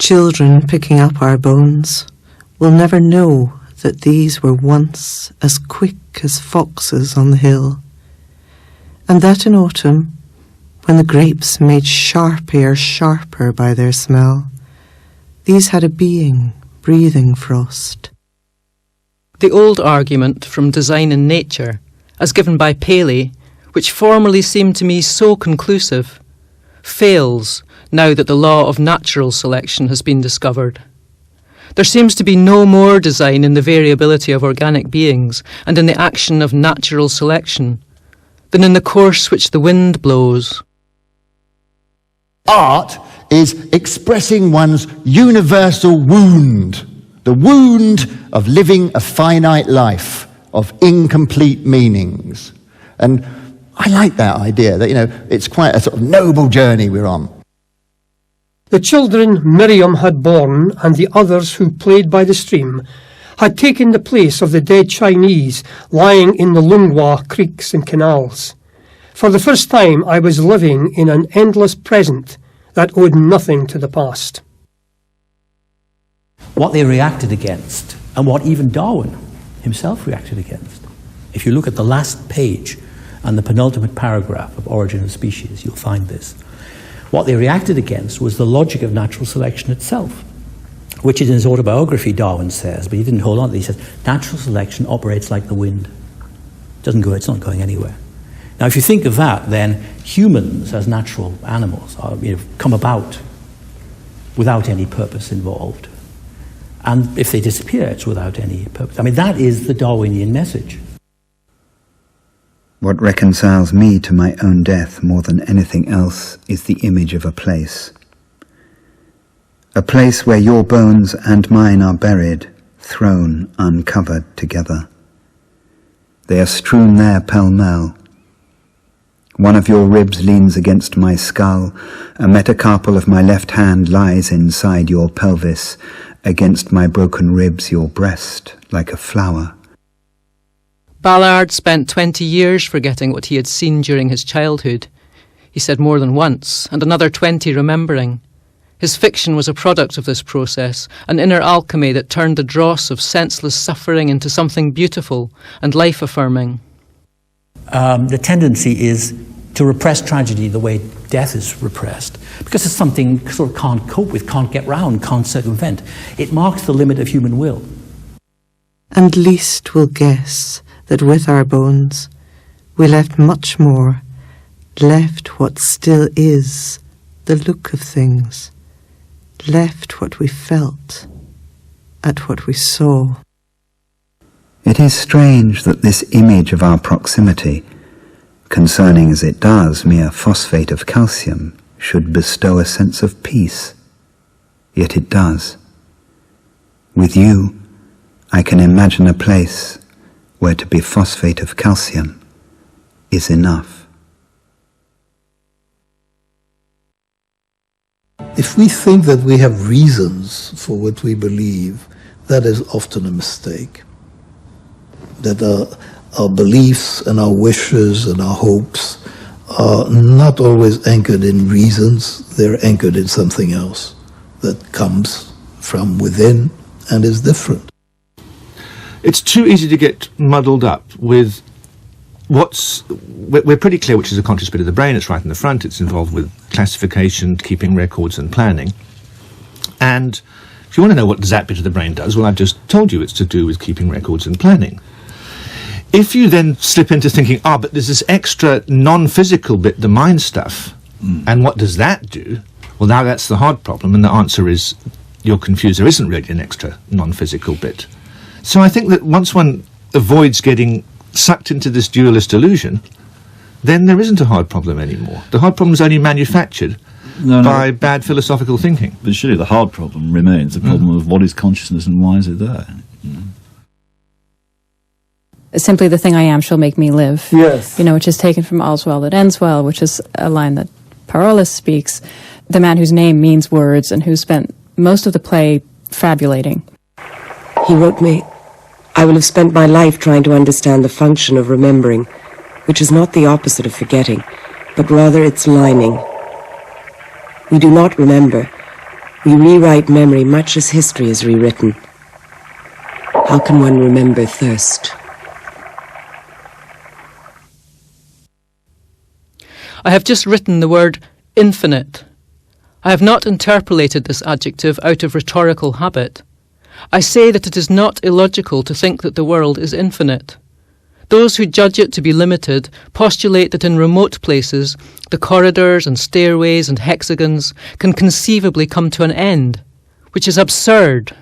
Children picking up our bones will never know that these were once as quick as foxes on the hill, and that in autumn, when the grapes made sharp air sharper by their smell, these had a being breathing frost. The old argument from Design in Nature, as given by Paley, which formerly seemed to me so conclusive, fails now that the law of natural selection has been discovered. There seems to be no more design in the variability of organic beings and in the action of natural selection than in the course which the wind blows. Art is expressing one's universal wound, the wound of living a finite life, of incomplete meanings. And I like that idea, that, it's quite a sort of noble journey we're on. The children Miriam had borne and the others who played by the stream had taken the place of the dead Chinese lying in the Lunghwa creeks and canals. For the first time I was living in an endless present that owed nothing to the past. What they reacted against, and what even Darwin himself reacted against. If you look at the last page and the penultimate paragraph of Origin of Species, you'll find this. What they reacted against was the logic of natural selection itself, which in his autobiography Darwin says, but he didn't hold on to it. He says, natural selection operates like the wind. It's not going anywhere. Now, if you think of that, then humans as natural animals are, come about without any purpose involved. And if they disappear, it's without any purpose. I mean, that is the Darwinian message. What reconciles me to my own death more than anything else is the image of a place. A place where your bones and mine are buried, thrown uncovered together. They are strewn there pell-mell. One of your ribs leans against my skull, a metacarpal of my left hand lies inside your pelvis, against my broken ribs your breast, like a flower. Ballard spent 20 years forgetting what he had seen during his childhood. He said more than once, and another 20 remembering. His fiction was a product of this process, an inner alchemy that turned the dross of senseless suffering into something beautiful and life-affirming. The tendency is to repress tragedy the way death is repressed, because it's something you sort of can't cope with, can't get round, can't circumvent. It marks the limit of human will. And least will guess that with our bones we left much more, left what still is the look of things, left what we felt, at what we saw. It is strange that this image of our proximity, concerning as it does mere phosphate of calcium, should bestow a sense of peace. Yet it does. With you, I can imagine a place where to be phosphate of calcium is enough. If we think that we have reasons for what we believe, that is often a mistake. That our beliefs and our wishes and our hopes are not always anchored in reasons, they're anchored in something else that comes from within and is different. It's too easy to get muddled up with we're pretty clear which is a conscious bit of the brain. It's right in the front. It's involved with classification, keeping records and planning. And if you want to know what that bit of the brain does, well, I've just told you it's to do with keeping records and planning. If you then slip into thinking, but there's this extra non-physical bit, the mind stuff, and what does that do? Well, now that's the hard problem, and the answer is you're confused. There isn't really an extra non-physical bit. So I think that once one avoids getting sucked into this dualist illusion, then there isn't a hard problem anymore. The hard problem is only manufactured by bad philosophical thinking. But surely the hard problem remains the problem of what is consciousness and why is it there? Simply the thing I am shall make me live. Yes. Which is taken from All's Well That Ends Well, which is a line that Parolles speaks, the man whose name means words and who spent most of the play fabulating. He wrote me, I will have spent my life trying to understand the function of remembering, which is not the opposite of forgetting, but rather its lining. We do not remember, We rewrite memory much as history is rewritten. How can one remember thirst? I have just written the word infinite. I have not interpolated this adjective out of rhetorical habit. I say that it is not illogical to think that the world is infinite. Those who judge it to be limited postulate that in remote places the corridors and stairways and hexagons can conceivably come to an end, which is absurd.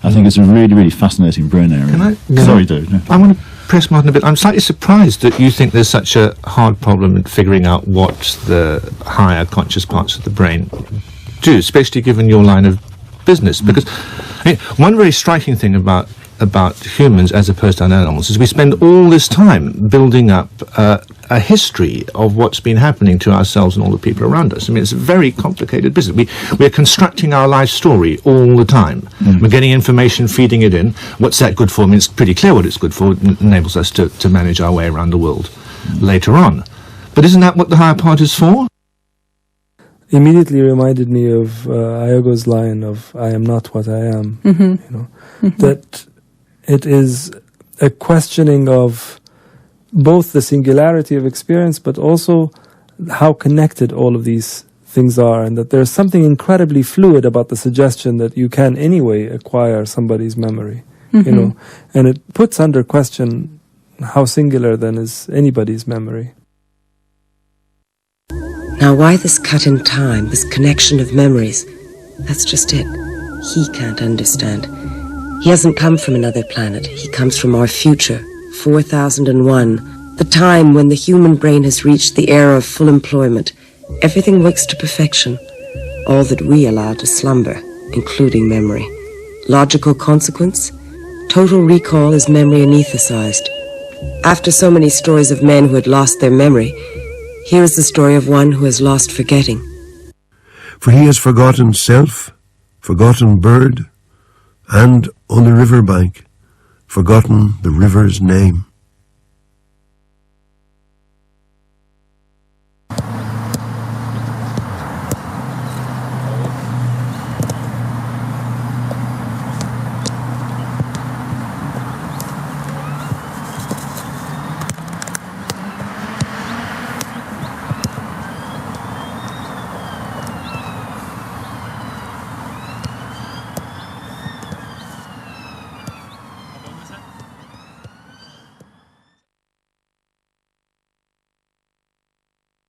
I think it's a really, really fascinating brain area. Sorry, Dave. No. I want to press Martin a bit. I'm slightly surprised that you think there's such a hard problem in figuring out what the higher conscious parts of the brain do, especially given your line of business. Because one very striking thing about humans as opposed to animals is we spend all this time building up a history of what's been happening to ourselves and all the people around us. I mean, it's a very complicated business. We're constructing our life story all the time. We're getting information, feeding it in. What's that good for? I mean, it's pretty clear what it's good for. It enables us to manage our way around the world later on. But isn't that what the higher part is for? Immediately reminded me of Iago's line of "I am not what I am." That it is a questioning of both the singularity of experience, but also how connected all of these things are, and that there's something incredibly fluid about the suggestion that you can anyway acquire somebody's memory, and it puts under question how singular then is anybody's memory. Now, why this cut in time, this connection of memories? That's just it. He can't understand. He hasn't come from another planet. He comes from our future, 4001, the time when the human brain has reached the era of full employment. Everything works to perfection. All that we allow to slumber, including memory. Logical consequence? Total recall is memory anesthetized. After so many stories of men who had lost their memory, here is the story of one who has lost forgetting. For he has forgotten self, forgotten bird, and on the river bank, forgotten the river's name.